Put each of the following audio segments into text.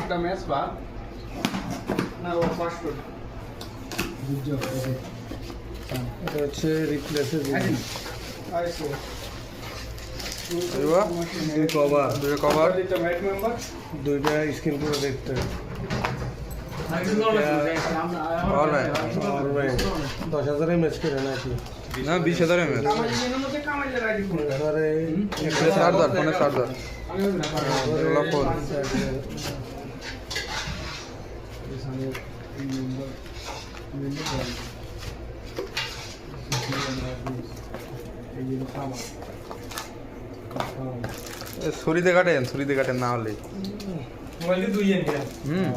একটা ম্যাচ বা না ও ফাস্ট এটা হচ্ছে রিপ্লেসের আইসো দুই কভার এটা ম্যাট মেম্বার দুইটা স্ক্রিন প্রোটেক্টর অলরাইট 10,000 এমএচ করে নাকি না 20,000 mAh কামাইলের মধ্যে কামাইলের আইডি ফোন তারপরে চার্জার ফোনের চার্জার এগুলো ফোন ছুরিতে কাটেন না হলে মোবাইল দুই এন হুম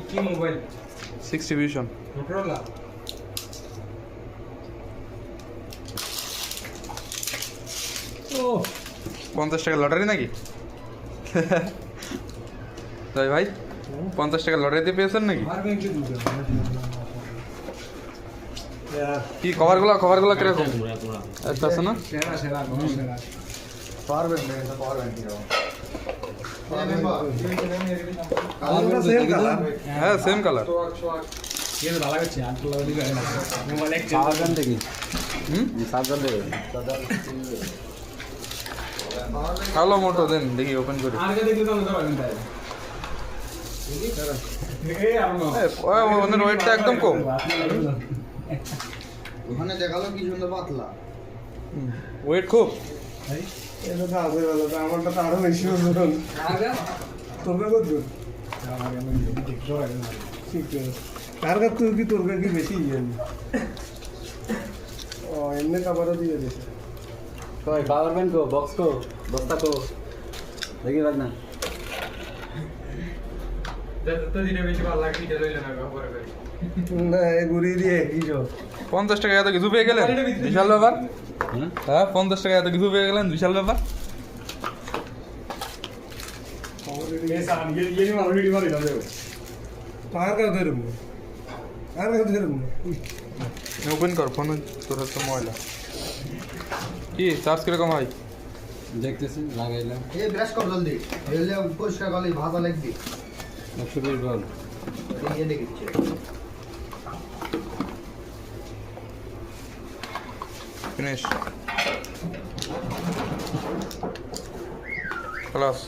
কি মোবাইল 60 ভিশন মোটরোলা ও 50 টাকা লটারি নাকি তাই ভাই 50 টাকা লটারিতে পেয়েছেন নাকি কি কভারগুলো কিরকম একটা আছে না সেরা সেরা সেরা পাওয়ার ব্যাংক এটা পাওয়ার ব্যাংক হ্যাঁ সেম কালার ये तो भाला गच्छे आज तो लगा दिया मोबाइल एक সাবধান দেখি হুম সাবধান দেখি কালো মোটো দেন দেখি ওপেন করি आगे देखिए तो अंदर आ गया है ए ওদের ওয়েটটা একদম কম ওখানে দেখালো কি সুন্দর পাতলা ওয়েট খুব এটা তো আগে ভালো আমারটা তো আরো বেশি ওজন তোর কত দূর কার কার তোর কি বেশি জানি ও এমনি খাবারও দিয়ে দিয়েছে কই পাওয়ার ব্যাংক কো বক্স কো বস্তা কো দেখি রাখ না तो धीरे बेची भाला की चलो लेना खबर है না এই গুড়ি দিয়ে কি সব 50 টাকা এত কিছু পেয়ে গেলেন বিশাল ব্যাপার হ্যাঁ 50 টাকা এত কিছু পেয়ে গেলেন বিশাল ব্যাপার ये सान ये नहीं मारो वीडियो मारो इधर देखो কার কার ধরবো ওপেন কর ফোন তোর তো ময়লা কি চার্জ কিরকম হয় দেখতেছি লাগাইলাম এই ব্রাশ কর জলদি এলে পরিষ্কার করলে ভাজা লাগবে 120 বল এই দেখিচ্ছে ফিনিশ খালাস